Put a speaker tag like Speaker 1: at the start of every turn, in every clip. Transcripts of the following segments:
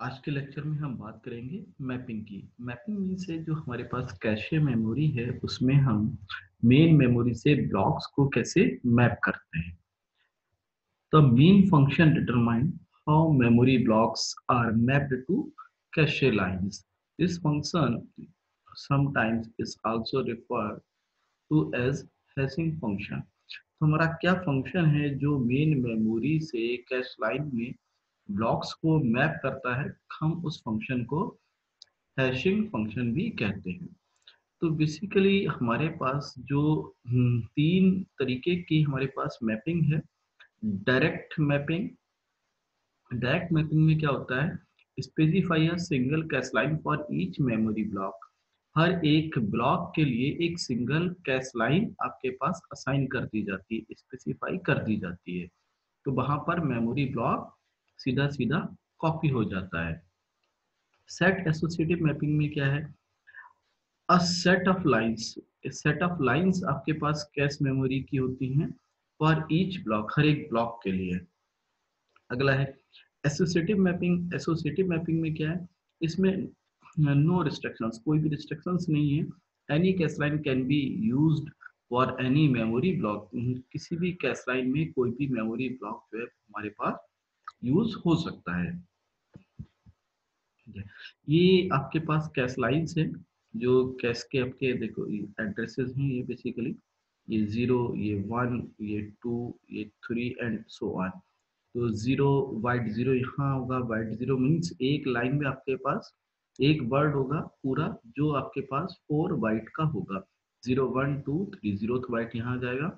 Speaker 1: आज के लेक्चर में हम बात करेंगे मैपिंग की। मैपिंग मीन्स है जो हमारे पास कैशे मेमोरी है उसमें हम मेन मेमोरी से ब्लॉक्स को कैसे मैप करते हैं। The main function determine how memory blocks are mapped to cache lines. This function sometimes is also referred to as hashing function. तो हमारा क्या फंक्शन है जो मेन मेमोरी से कैश लाइन में ब्लॉक्स को मैप करता है, हम उस फंक्शन को हैशिंग फंक्शन भी कहते हैं। तो बेसिकली हमारे पास जो तीन तरीके की हमारे पास मैपिंग है। Direct mapping. डायरेक्ट मैपिंग में क्या होता है, specify a single cache line for each memory block. हर एक ब्लॉक के लिए एक सिंगल कैश लाइन आपके पास असाइन कर दी जाती है, स्पेसिफाई कर दी जाती है। तो वहां पर मेमोरी ब्लॉक सीधा सीधा कॉपी हो जाता है। सेट एसोसिएटिव मैपिंग में क्या है, a set of lines. Set of lines आपके पास कैश मेमोरी की होती हैं फॉर ईच ब्लॉक, हर एक ब्लॉक के लिए। अगला है एसोसिएटिव मैपिंग। एसोसिएटिव मैपिंग में क्या है, इसमें नो रिस्ट्रिक्शंस, कोई भी रिस्ट्रिक्शंस नहीं है। Any cache line can be used for any memory block. किसी भी कैश लाइन में कोई भी मेमोरी ब्लॉक जो है हमारे पास यूज हो सकता है। ये आपके पास कैश लाइन्स है जो कैश के आपके देखो एड्रेसेस हैं, ये बेसिकली ये 0, ये 1, ये 2, ये 3 एंड सो ऑन। तो 0 वाइट 0 यहाँ होगा। वाइट 0 मीन्स एक लाइन में आपके पास एक वर्ड होगा पूरा जो आपके पास 4 बाइट का होगा। 0 1 2 3 0 बाइट यहाँ आ जाएगा।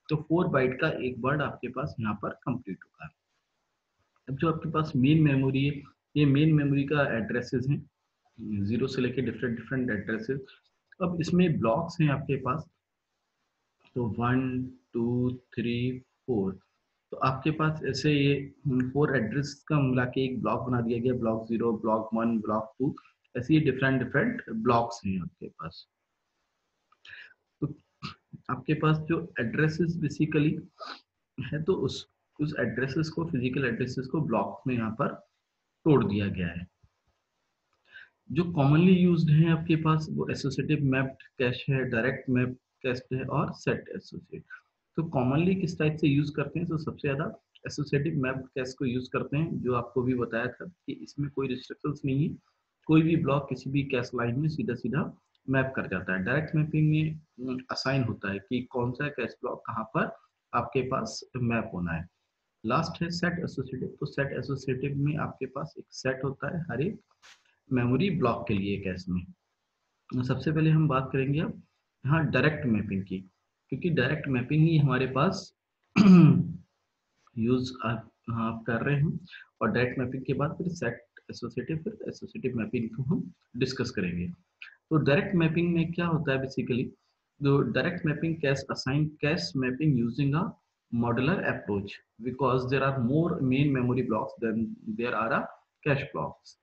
Speaker 1: तो 4 बाइट का एक वर्ड आपके पास यहाँ पर कंप्लीट होगा। अब जो आपके पास मेन मेमोरी है, ये मेन मेमोरी का एड्रेसेस हैं, 0 से लेके डिफरेंट डिफरेंट एड्रेसेस। अब इसमें ब्लॉक्स हैं आपके पास, तो 1 2 3 4। तो आपके पास ऐसे ये 4 एड्रेस का मिला के एक ब्लॉक बना दिया गया, ब्लॉक 0, ब्लॉक 1, ब्लॉक 2। ऐसे ये डिफरेंट डिफरेंट ब्लॉक्स हैं आपके पास। तो आपके पास जो एड्रेसेस बेसिकली है, तो उस एड्रेसेस को, फिजिकल एड्रेसेस को ब्लॉक में यहाँ पर तोड़ दिया गया है। जो कॉमनली यूज्ड है आपके पास वो एसोसिएटिव मैप्ड कैश है, डायरेक्ट मैप कैश है और सेट एसोसिएट। तो कॉमनली किस टाइप से यूज करते हैं, तो सबसे ज्यादा एसोसिएटिव मैप्ड कैश को यूज करते हैं, जो आपको भी बताया था कि इसमें कोई रिस्ट्रिक्शंस नहीं है, कोई भी ब्लॉक किसी भी कैश लाइन में सीधा सीधा मैप कर जाता है। डायरेक्ट मैपिंग में असाइन होता है कि कौन सा कैश ब्लॉक कहाँ पर आपके पास मैप होना है। लास्ट है सेट एसोसिएटिव। तो सेट एसोसिएटिव में आपके पास एक सेट होता है हर एक मेमोरी ब्लॉक के लिए कैश में। सबसे पहले हम बात करेंगे अब यहाँ डायरेक्ट मैपिंग की, क्योंकि डायरेक्ट मैपिंग ही हमारे पास यूज आप कर रहे हैं। और डायरेक्ट मैपिंग के बाद फिर सेट एसोसिएटिव, फिर एसोसिएटिव मैपिंग को हम डिस्कस करेंगे। तो डायरेक्ट मैपिंग में क्या होता है basically, the direct mapping cache assign cache mapping using a modular approach because there are more main memory blocks than there are a cache blocks.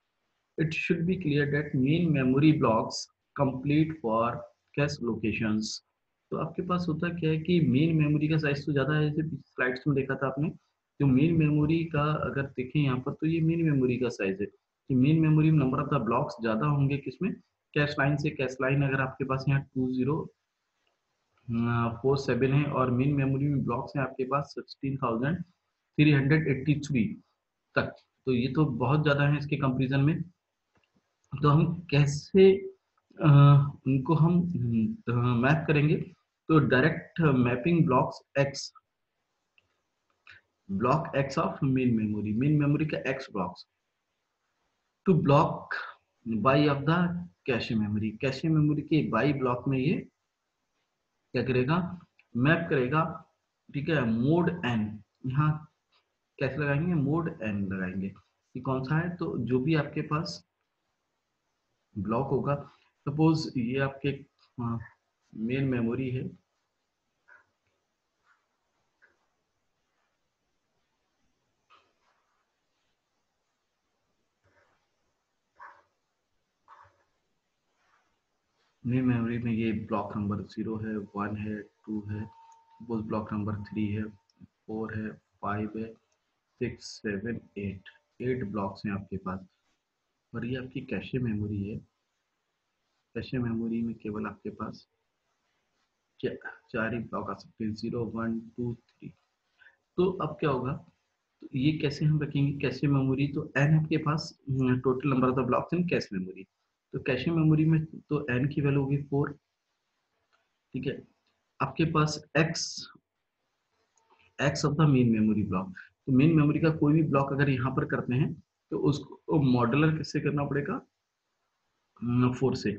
Speaker 1: It should be clear that main memory blocks complete for cache locations. तो आपके पास होता क्या है कि main memory का size तो ज्यादा है, जैसे स्लाइड्स में देखा था आपने। तो मेन मेमोरी का अगर देखें यहाँ पर, तो ये मेन मेमोरी का साइज है कि मेन मेमोरी में नंबर ऑफ द ब्लॉक्स ज्यादा होंगे किसमें, कैश लाइन से। कैश लाइन अगर आपके पास यहाँ 2047 है और मेन मेमोरी में ब्लॉक्स हैं आपके पास 16,383 तक, तो ये तो बहुत ज्यादा है इसके कंपेरिजन में। तो हम कैसे उनको हम मैप करेंगे, तो direct mapping blocks x, block x of main memory, main memory का x blocks to block y of the cache memory. Cache memory के बाई ब्लॉक में ये क्या करेगा, मैप करेगा। ठीक है, मोड एन, यहाँ कैसे लगाएंगे, मोड एन लगाएंगे कि कौन सा है। तो जो भी आपके पास ब्लॉक होगा, सपोज ये आपके मेन मेमोरी है, मेन मेमोरी में ये ब्लॉक नंबर 0 है, 1 है, 2 है, सपोज ब्लॉक नंबर 3 है, 4 है, 5 है, 6 7 8, 8 ब्लॉक्स हैं आपके पास। और ये आपकी कैशे मेमोरी है। कैशे मेमोरी में केवल आपके पास चार ही ब्लॉक आ सकते हैं, 0 1 2 3। तो अब क्या होगा, तो ये कैसे हम रखेंगे कैशे मेमोरी, तो एन आपके पास total number of the blocks in cache memory. तो कैशे मेमोरी में तो एन की वैल्यू होगी 4। ठीक है, आपके पास x of the main memory block. तो मेन मेमोरी का कोई भी ब्लॉक अगर यहाँ पर करते हैं तो उसको मॉडुलर किससे करना पड़ेगा, 4 से।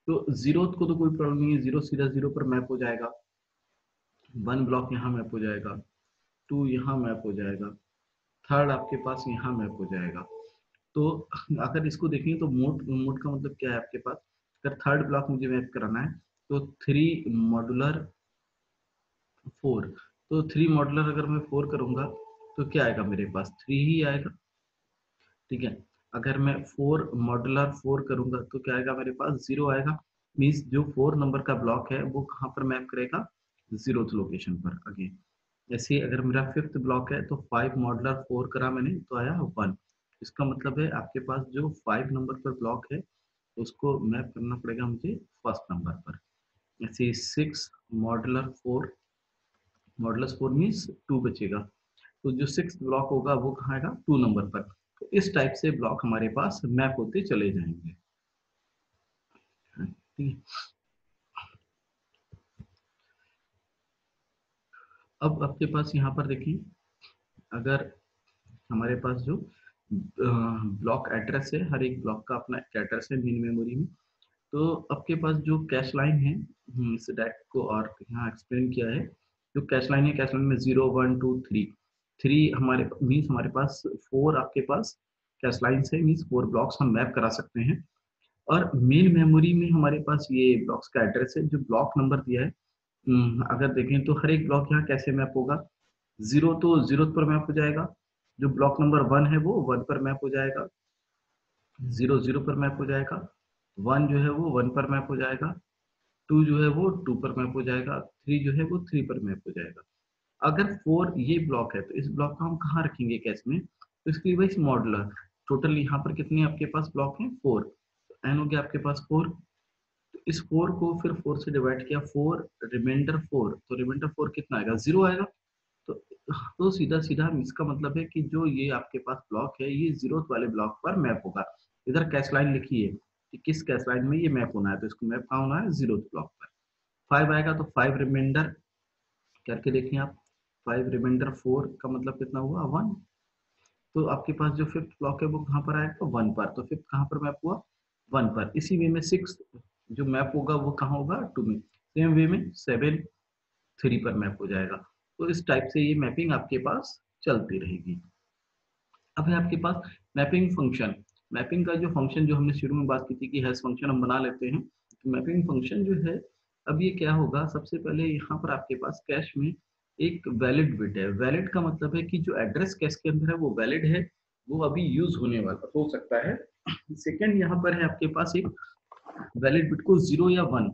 Speaker 1: तो जीरो को तो कोई प्रॉब्लम नहीं है, जीरो सीधा जीरो पर मैप हो जाएगा, 1 ब्लॉक यहाँ मैप हो जाएगा, 2 यहाँ मैप हो जाएगा, थर्ड आपके पास यहाँ मैप हो जाएगा। तो अगर इसको देखें तो मोड मोड का मतलब क्या है आपके पास, अगर थर्ड ब्लॉक मुझे मैप कराना है तो 3 मॉडुलर 4। तो 3 मॉडुलर अगर मैं 4 करूंगा तो क्या आएगा मेरे पास, 3 ही आएगा। ठीक है, अगर मैं 4 मॉडुलर 4 करूंगा तो क्या आएगा मेरे पास, 0 आएगा। मीन्स जो 4 नंबर का ब्लॉक है वो कहाँ पर मैप करेगा, 0th लोकेशन पर अगेन। ऐसे ही अगर मेरा 5th ब्लॉक है तो 5 मॉडुलर 4 करा मैंने तो आया 1। इसका मतलब है आपके पास जो 5 नंबर पर ब्लॉक है उसको मैप करना पड़ेगा मुझे फर्स्ट नंबर पर। ऐसे 6 मॉडुलर 4 मीन्स 2 बचेगा। तो जो 6th ब्लॉक होगा वो कहाँ आएगा, 2 नंबर पर। तो इस टाइप से ब्लॉक हमारे पास मैप होते चले जाएंगे। ठीक है, अब आपके पास यहाँ पर देखिए, अगर हमारे पास जो ब्लॉक एड्रेस है, हर एक ब्लॉक का अपना एक एड्रेस है मेन मेमोरी में। तो आपके पास जो कैश लाइन है, इस डायरेक्ट को और यहाँ एक्सप्लेन किया है। जो कैश लाइन है, कैश लाइन में 0 1 2 3 3 हमारे मीन्स हमारे पास 4 आपके पास कैश लाइन है, मीन्स 4 ब्लॉक्स हम मैप करा सकते हैं। और मेन मेमोरी में हमारे पास ये ब्लॉक्स का एड्रेस है, जो ब्लॉक नंबर दिया है। अगर देखें तो हर एक ब्लॉक यहाँ कैसे मैप होगा, 0 तो 0 पर मैप हो जाएगा, जो ब्लॉक नंबर 1 है वो 1 पर मैप हो जाएगा, 0 0 पर मैप हो जाएगा, 1 जो है वो 1 पर मैप हो जाएगा, 2 जो है वो 2 पर मैप हो जाएगा, 3 जो है वो 3 पर मैप हो जाएगा। अगर 4 ये ब्लॉक है तो इस ब्लॉक को हम कहाँ रखेंगे कैश में, तो इसके लिए भाई मॉडुलर। टोटल यहाँ पर कितने आपके पास ब्लॉक हैं, 4। एन हो गया आपके पास 4। तो इस 4 को फिर 4 से डिवाइड किया, 4 रिमाइंडर 4, तो रिमाइंडर 4 कितना आएगा, 0 आएगा। तो सीधा सीधा इसका मतलब है कि जो ये आपके पास ब्लॉक है ये 0th वाले ब्लॉक पर मैप होगा। इधर कैश लाइन लिखी है कि किस कैश लाइन में ये मैप होना है, तो इसको मैप कहाँ होना है, 0th ब्लॉक पर। 5 आएगा तो 5 रिमाइंडर करके देखिए आप, 5 रिमाइंडर 4 का मतलब कितना हुआ, 1। तो आपके पास जो 5th ब्लॉक है वो कहाँ पर आएगा, 1 पर। तो 5th कहाँ पर मैप हुआ, 1 पर। इसी वे में 6 जो मैप होगा वो कहाँ होगा, 2 में। सेम वे में 7 3 पर मैप हो जाएगा। तो इस टाइप से ये मैपिंग आपके पास चलती रहेगी। अब है आपके पास मैपिंग फंक्शन। मैपिंग का जो फंक्शन जो हमने शुरू में बात की थी कि हैश फंक्शन हम बना लेते हैं, तो मैपिंग फंक्शन जो है, अब ये क्या होगा, सबसे पहले यहाँ पर आपके पास कैश में एक वैलिड बिट है। वैलिड का मतलब है कि जो एड्रेस कैश के अंदर है वो वैलिड है, वो अभी यूज होने वाला हो सकता है। सेकंड यहाँ पर है आपके पास एक वैलिड बिट को 0 या 1,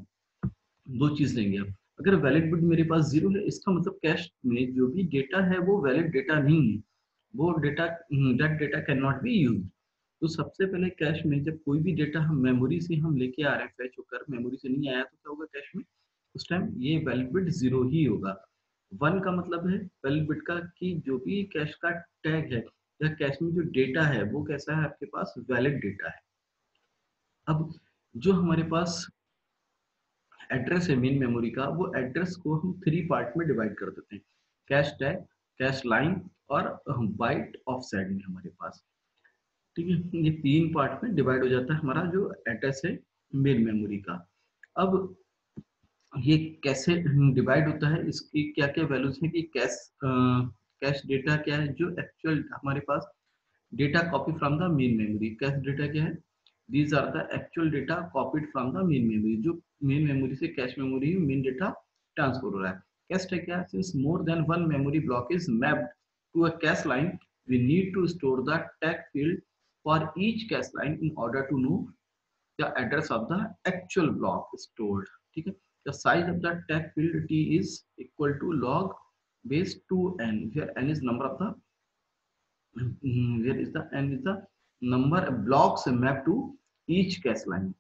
Speaker 1: दो चीज लेंगे आप। अगर वैलिड बिट मेरे पास 0 है, इसका मतलब कैश में जो भी डेटा है वो वैलिड डेटा नहीं है, वो data, that data can not be use. तो सबसे पहले कैश में जब कोई भी डेटा हम मेमोरी से हम लेके आ रहे हैं, फैच होकर मेमोरी से नहीं आया, तो क्या होगा कैश में, उस टाइम ये वैलिड बिट 0 ही होगा। 1 का मतलब है वैलिड बिट का कि जो भी कैश का टैग है या कैश में जो डेटा है वो कैसा है आपके पास, वैलिड डेटा है। अब जो हमारे पास एड्रेस है मेन मेमोरी का, वो एड्रेस को हम 3 पार्ट में डिवाइड कर देते हैं, कैश टैग, कैश लाइन और बाइट ऑफसेट में हमारे पास। ठीक है, ये 3 पार्ट में डिवाइड हो जाता है हमारा जो एड्रेस है मेन मेमोरी का। अब ये कैसे डिवाइड होता है, इसकी क्या क्या वैल्यूज है कि कैश डेटा क्या है, जो एक्चुअल हमारे पास data copy from the main memory. Cache data क्या है, these are the actual data copied from the main memory, जो मेन मेमोरी से कैश मेमोरी में मेन डेटा ट्रांसफर हो रहा है। कैश है क्या, since more than one memory block is mapped to a cache line, we need to store the tag field for each cache line in order to know the address of the actual block stored. ठीक है, the size of the tag field t is equal to log base 2n, where n is number of the where is the n is the number blocks mapped to each cache line.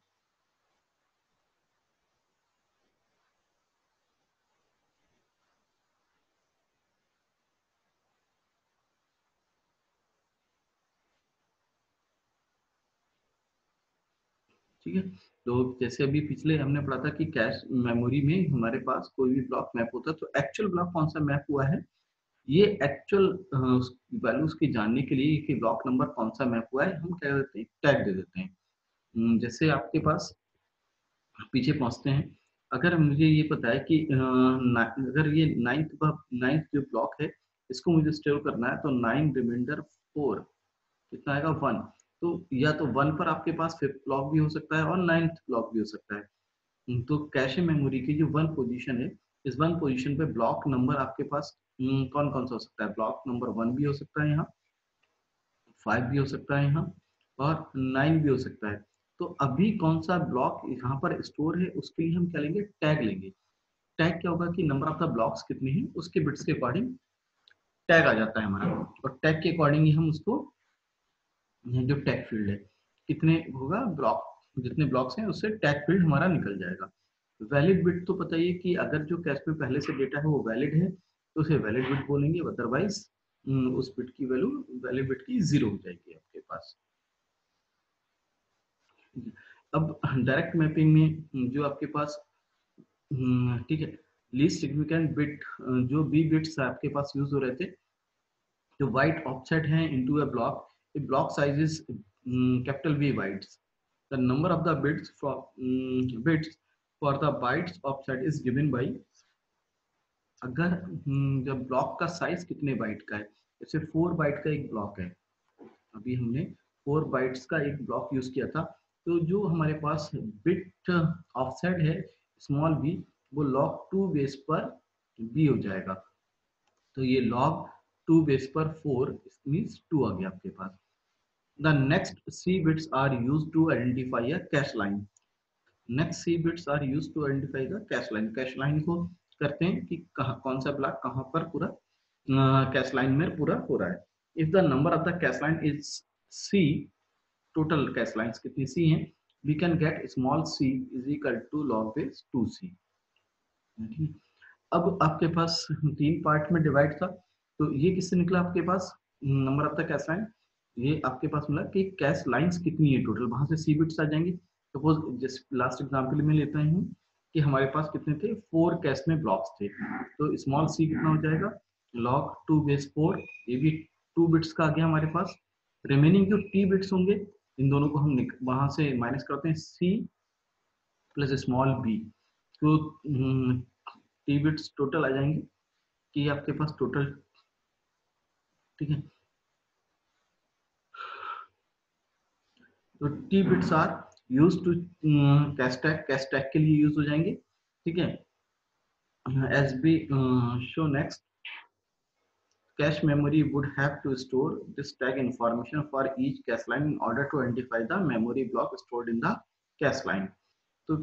Speaker 1: ठीक है, तो जैसे अभी पिछले हमने पढ़ा था कि कैश मेमोरी में हमारे पास कोई भी ब्लॉक मैप होता है, तो एक्चुअल ब्लॉक कौन सा मैप हुआ है, ये एक्चुअल वैल्यूज की जानने के लिए कि ब्लॉक नंबर कौन सा मैप हुआ है, हम क्या देते हैं, टैग दे देते हैं। जैसे आपके पास पीछे पहुंचते हैं, अगर मुझे ये पता है कि अगर ये नाइन्थ जो ब्लॉक है इसको मुझे स्टोर करना है, तो 9 रिमाइंडर 4 कितना आएगा 1। तो या तो 1 पर आपके पास 5th ब्लॉक भी हो सकता है और 9th ब्लॉक भी हो सकता है। तो कैशे मेमोरी की जो 1 पोजीशन है, इस 1 पोजीशन पे ब्लॉक नंबर आपके पास कौन कौन सा हो सकता है, ब्लॉक नंबर 1 भी हो सकता है, यहाँ 5 भी हो सकता है, यहाँ और 9 भी हो सकता है। तो अभी कौन सा ब्लॉक यहाँ पर स्टोर है, उसके लिए हम क्या लेंगे, टैग लेंगे। टैग क्या होगा कि नंबर ऑफ द ब्लॉक्स कितने हैं उसके बिट्स के अकॉर्डिंग टैग आ जाता है हमारा, और टैग के अकॉर्डिंग ही हम उसको, जो टैग फील्ड है कितने होगा ब्लॉक, जितने ब्लॉक्स हैं उससे टैग फील्ड हमारा निकल जाएगा। वैलिड बिट तो पता ही है कि अगर जो कैश में पहले से डेटा है वो वैलिड है तो उसे वैलिड बिट बोलेंगे, अदरवाइज उस बिट की वैल्यू वैलिड बिट की 0 हो जाएगी आपके पास। अब डायरेक्ट मैपिंग में जो आपके पास, ठीक है, लीस्ट सिग्निफिकेंट बिट, जो बी बिट्स आपके पास यूज हो रहे थे, जो वाइट ऑफसेट है into a block, the block size is capital V bytes. The number of the bits for the bytes offset is given by, अगर जब ब्लॉक का साइज कितने बाइट का है, जैसे 4 बाइट का एक ब्लॉक है, अभी हमने 4 बाइट्स का एक ब्लॉक यूज किया था, तो जो हमारे पास बिट ऑफसेट है स्मॉल b, वो log 2 बेस पर b हो जाएगा। तो ये log 2 बेस पर 4 मीन्स 2 आ गया आपके पास। The next C bits are used to identify a cache line. Next C bits are used to identify the cache line. Cache line को करते हैं कि कहाँ कौन सा ब्लॉक कहाँ पर पूरा कैश लाइन में पूरा हो रहा है। If the number of the cache line is C, total cache lines कितनी C हैं, we can get small c is equal to log base 2c। अब आपके पास 3 पार्ट में डिवाइड था, तो ये किससे निकला आपके पास, number of the cache line, ये आपके पास मिला कि कैश लाइंस कितनी है टोटल, वहां से सी बिट्स आ जाएंगे। सपोज जस्ट लास्ट एग्जांपल में लेते हैं कि हमारे पास कितने थे, 4 कैश में ब्लॉक्स थे, तो स्मॉल सी कितना हो जाएगा, log 2 बेस 4, ये भी 2 बिट्स का आ गया हमारे पास। रिमेनिंग जो टी बिट्स होंगे इन दोनों को हम वहां से माइनस करते हैं, सी प्लस स्मॉल बी, तो टी बिट्स टोटल आ जाएंगे कि आपके पास टोटल, ठीक है, तो T bits are used to cache tag के लिए यूज हो जाएंगे, ठीक है। As be show next, cache memory would have to store this tag information for each cache line in order to identify the memory block stored in the cache line। तो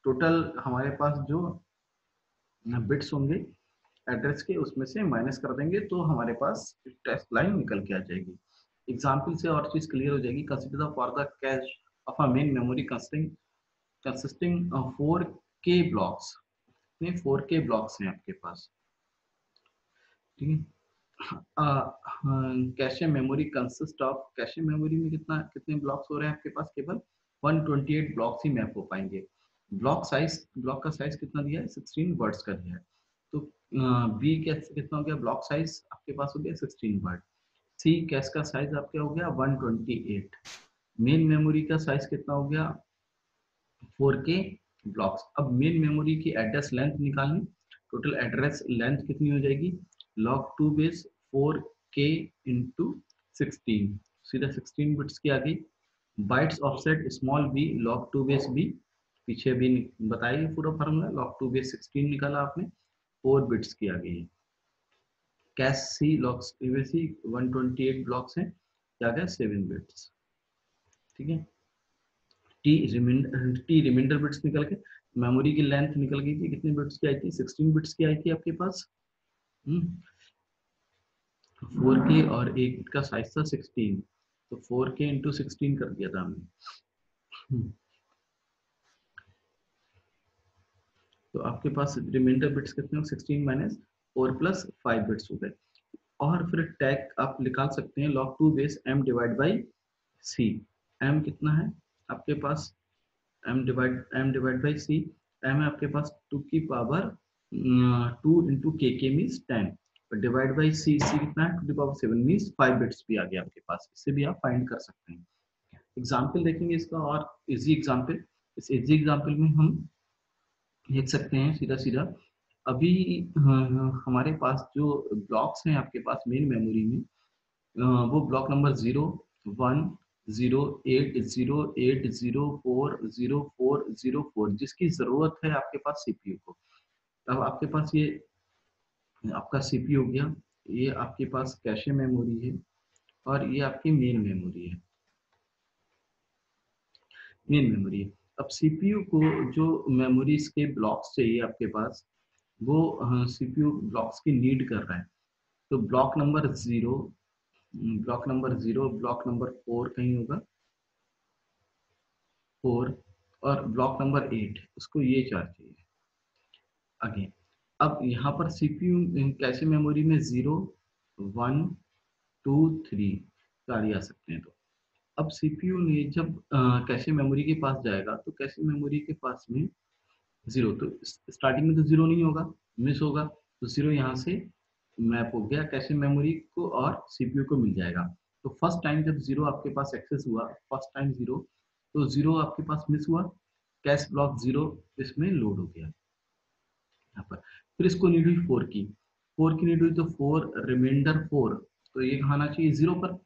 Speaker 1: total हमारे पास जो bits होंगे address के उसमें से minus कर देंगे तो हमारे पास टेक्स्ट लाइन निकल के आ जाएगी। एग्जाम्पल से और चीज क्लियर हो जाएगी। Consider for the cash of a main memory consisting of 4K blocks, 4K blocks हैं आपके पास, ठीक है। Cache memory consist of, cache memory में कितने ब्लॉक्स हो रहे हैं आपके पास, केवल 128 ब्लॉक्स ही मैप हो पाएंगे। ब्लॉक का साइज कितना दिया है, 16 वर्ड्स का दिया है, तो बी कितना हो गया, ब्लॉक साइज आपके पास हो गया 16 वर्ड। सी कैश का साइज आपका हो गया 128। मेन मेमोरी का साइज कितना हो गया, 4K ब्लॉक्स। अब मेन मेमोरी की एड्रेस लेंथ निकालनी, टोटल एड्रेस लेंथ कितनी हो जाएगी, log 2 बेस 4K इंटू 16, सीधा 16 बिट्स की आ गई। Bytes offset small b log 2 base b, पीछे भी बताइए पूरा फार्मूला, log 2 बेस 16 निकाला आपने, 4 बिट्स की आ गई है। कैश सी log 3 बेस c 128 ब्लॉक्स हैं, क्या गया 7 बिट्स, ठीक है। टी रिमाइंडर बिट्स निकल के, मेमोरी की लेंथ निकल गई थी, कितने बिट्स की आई थी, 16 बिट्स की आई थी आपके पास। 4K और एक बिट का साइज था 16, तो 4k इंटू 16 कर दिया था हमने। तो आपके पास रिमाइंडर बिट्स कितने हो, 16 माइनस 4 प्लस 5 बिट्स हो गए। और फिर टैग आप निकाल सकते हैं log 2 base m divide by c। m कितना है आपके पास, m divide by c। m है आपके पास 2 की पावर 2 इंटू के means 10, divide by c, c कितना है 2 की पावर 7 मीन्स 5 बिट्स भी आ गया आपके पास। इससे भी आप फाइंड कर सकते हैं। एग्जाम्पल देखेंगे इसका, और इजी एग्जाम्पल। इस इजी एग्जाम्पल में हम देख सकते हैं सीधा सीधा। अभी हमारे पास जो ब्लॉक्स हैं आपके पास मेन मेमोरी में, वो ब्लॉक नंबर 0, 1, 0, 8, 0, 8, 0, 4, 0, 4, 0, 4 जिसकी जरूरत है आपके पास सीपीयू को। अब आपके पास ये आपका सीपीयू हो गया, ये आपके पास कैशे मेमोरी है, और ये आपकी मेन मेमोरी है। मेन मेमोरी है। अब सीपीयू को जो मेमोरीज के ब्लॉक्स चाहिए आपके पास, वो सीपीयू ब्लॉक्स की नीड कर रहा है। तो ब्लॉक नंबर 0, ब्लॉक नंबर 4 कहीं होगा, 4, और ब्लॉक नंबर 8 उसको ये चार चाहिए अगेन। अब यहाँ पर सीपीयू कैशे मेमोरी में 0, 1, 2, 3 चार ही आ सकते हैं। तो अब सीपीयू ने जब कैशे मेमोरी के पास जाएगा, तो कैशे मेमोरी के पास में 0, तो स्टार्टिंग में तो 0 नहीं होगा, मिस होगा, तो 0 यहाँ से मैप हो गया कैशे मेमोरी को और सीपीयू को मिल जाएगा। तो फर्स्ट टाइम जब 0 आपके पास एक्सेस हुआ, फर्स्ट टाइम 0, तो 0 आपके पास मिस हुआ, कैश ब्लॉक 0 इसमें लोड हो गया यहाँ पर। फिर इसको नीड हुई 4 की, 4 की नीड हुई, तो 4 रिमाइंडर 4, तो ये कहाँ आना चाहिए 0 पर।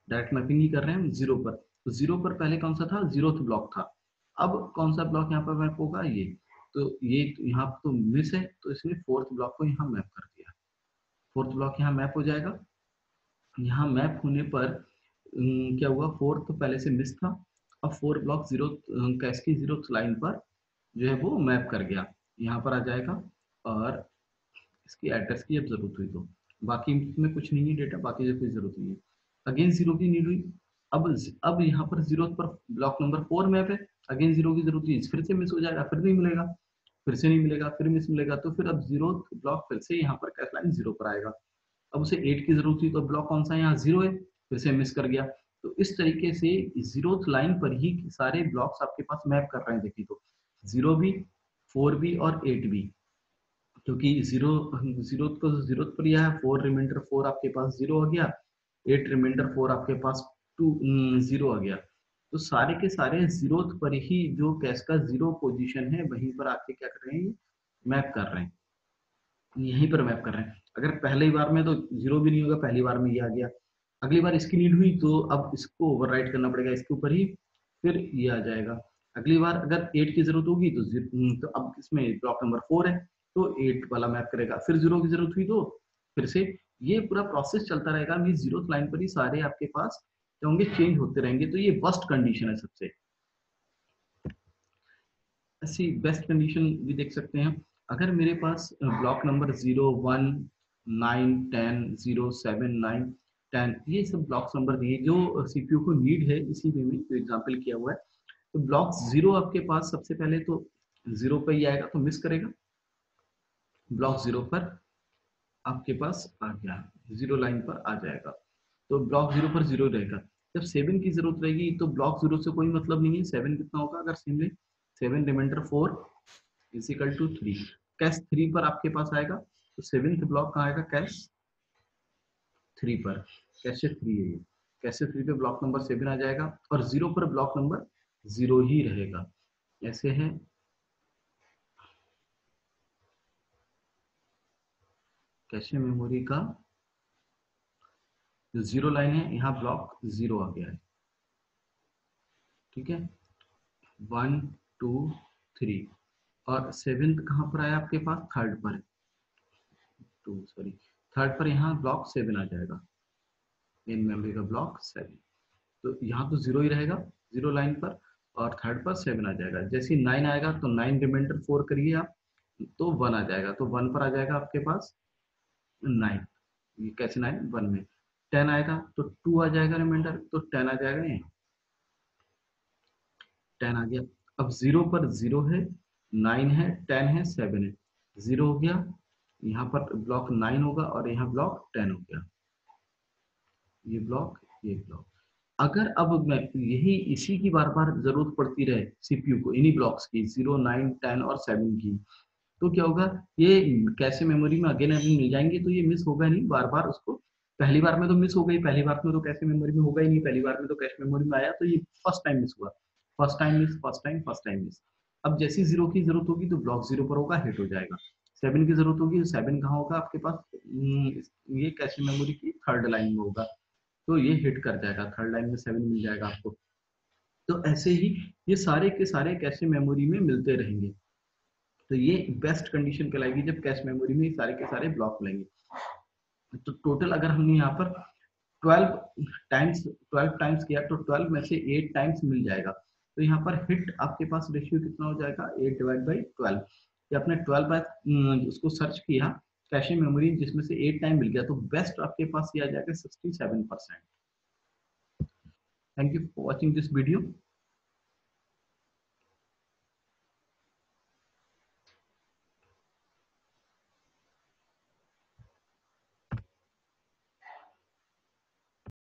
Speaker 1: डायरेक्ट मैपिंग ही कर रहे हैं हम 0 पर, तो 0 पर पहले कौन सा था, 0th ब्लॉक था। अब कौन सा ब्लॉक यहाँ पर मैप होगा, ये। तो ये यहाँ तो मिस है, तो इसने 4th ब्लॉक को यहाँ मैप कर दिया। 4th ब्लॉक यहाँ मैप हो जाएगा। यहाँ मैप होने पर क्या हुआ, 4 तो पहले से मिस था, अब 4 ब्लॉक 0 कैश की 0th लाइन पर जो है वो मैप कर गया, यहाँ पर आ जाएगा। और इसकी एड्रेस की अब जरूरत हुई, तो बाकी में कुछ नहीं है डेटा, बाकी कोई जरूरत नहीं है। अगेन 0 की नीड हुई, अब यहाँ पर 0 पर ब्लॉक नंबर 4 मैप है, अगेन 0 की जरूरत हुई, फिर से मिस हो जाएगा, फिर नहीं मिलेगा, फिर से नहीं मिलेगा, फिर मिस मिलेगा, तो फिर अब 0th ब्लॉक फिर से यहाँ पर कैश लाइन 0 पर आएगा। अब उसे 8 की जरूरत थी, तो ब्लॉक कौन सा है, यहाँ 0 है, फिर से मिस कर गया। तो इस तरीके से 0th लाइन पर ही सारे ब्लॉक्स आपके पास मैप कर रहे हैं। देखिए तो 0 भी, 4 भी और 8 भी, क्योंकि 0 को 0 पर ही है, 4 रिमाइंडर 4 आपके पास 0 आ गया, 8 रिमाइंडर 4 आपके पास 2 0 आ गया। तो सारे के सारे 0th पर ही जो कैश का 0 पोजीशन है, वहीं पर आके क्या कर रहे हैं, मैप कर रहे हैं, यहीं पर मैप कर रहे हैं। अगर पहली बार में तो 0 भी नहीं होगा, पहली बार में ये आ गया, अगली बार इसकी नीड हुई, तो अब इसको ओवरराइट करना पड़ेगा इसके ऊपर ही, फिर ये आ जाएगा। अगली बार अगर 8 की जरूरत होगी, तो अब इसमें ब्लॉक नंबर 4 है, तो 8 वाला मैप करेगा, फिर 0 की जरूरत हुई तो फिर से ये पूरा प्रोसेस चलता रहेगा। ये 0th लाइन पर ही सारे आपके पास क्या होंगे, चेंज होते रहेंगे। तो ये वर्स्ट कंडीशन है सबसे। ऐसी बेस्ट कंडीशन भी देख सकते हैं। अगर मेरे पास ब्लॉक नंबर 0, 1, 9, 10, 0, 7, 9, 10 ये सब ब्लॉक्स नंबर दिए जो सीपीयू को नीड है, इसी वे में जो एग्जाम्पल किया हुआ है। तो ब्लॉक 0 आपके पास सबसे पहले तो 0 पर ही आएगा, तो मिस करेगा, ब्लॉक 0 पर आपके पास आ गया, 0 लाइन पर आ जाएगा, तो ब्लॉक 0 पर 0 रहेगा। जब 7 की जरूरत रहेगी, तो ब्लॉक 0 से कोई मतलब नहीं है, 7 कितना होगा, अगर 7 रिमाइंडर 4 इजिकल टू 3, कैश 3 पर आपके पास आएगा, तो 7th ब्लॉक कहाँ आएगा, कैश 3 पर, कैशे 3 है ये, कैशे 3 पे ब्लॉक नंबर 7 आ जाएगा, और 0 पर ब्लॉक नंबर 0 ही रहेगा। ऐसे है कैशे मेमोरी का जो 0 लाइन है, यहाँ ब्लॉक 0 आ गया है, ठीक है, 1, 2, 3, और 7th कहाँ पर आया आपके पास, थर्ड पर, थर्ड पर यहाँ ब्लॉक 7 आ जाएगा, मेन मेमोरी का ब्लॉक 7। तो यहाँ तो 0 ही रहेगा 0 लाइन पर, और थर्ड पर 7 आ जाएगा। जैसे ही 9 आएगा, तो 9 रिमाइंडर 4 करिए आप, तो 1 आ जाएगा, तो 1 पर आ जाएगा आपके पास 9, ये कैसे 9, 1 में। 10 आएगा तो 2 आ जाएगा रिमाइंडर, तो 10 आ जाएगा, ये 10 आ गया। अब 0 पर 0 है, 9 है, 10 है, 7 है, 0 हो गया, यहाँ पर ब्लॉक 9 होगा और यहाँ ब्लॉक 10 हो गया, ये ब्लॉक, ये ब्लॉक। अगर अब मैं यही इसी की बार बार जरूरत पड़ती रहे सीपीयू को, इन्हीं ब्लॉक्स की 0, 9, 10 और 7 की, तो क्या होगा, ये कैसे मेमोरी में अगेन अगेन मिल जाएंगे, तो ये मिस होगा नहीं बार बार उसको। पहली बार में तो मिस हो गई, पहली बार में तो कैसे मेमोरी में होगा ही नहीं, पहली बार में तो कैश मेमोरी में आया, तो ये फर्स्ट टाइम मिस हुआ, first time miss, first time, first time miss. अब जैसी 0 की जरूरत होगी तो ब्लॉक 0 पर होगा, हिट हो जाएगा। 7 की जरूरत होगी तो 7 कहाँ होगा आपके पास, ये कैशे मेमोरी की थर्ड लाइन में होगा, तो ये हिट कर जाएगा, थर्ड लाइन में 7 मिल जाएगा आपको। तो ऐसे ही ये सारे के सारे कैशे मेमोरी में मिलते रहेंगे, तो ये बेस्ट कंडीशन कहलाएगी जब कैश मेमोरी में सारे के सारे ब्लॉक मिलेंगे। तो टोटल अगर हमने यहाँ पर 12 टाइम्स किया तो 12 में से 8 टाइम्स मिल जाएगा, तो यहाँ पर हिट आपके पास रेशियो कितना हो जाएगा, 8 डिवाइड बाई 12। ये आपने 12 बाय उसको सर्च किया कैशे मेमोरी जिसमें से 8 टाइम मिल गया, तो बेस्ट आपके पास ये आ जाएगा 67%। Thank you for watching this video.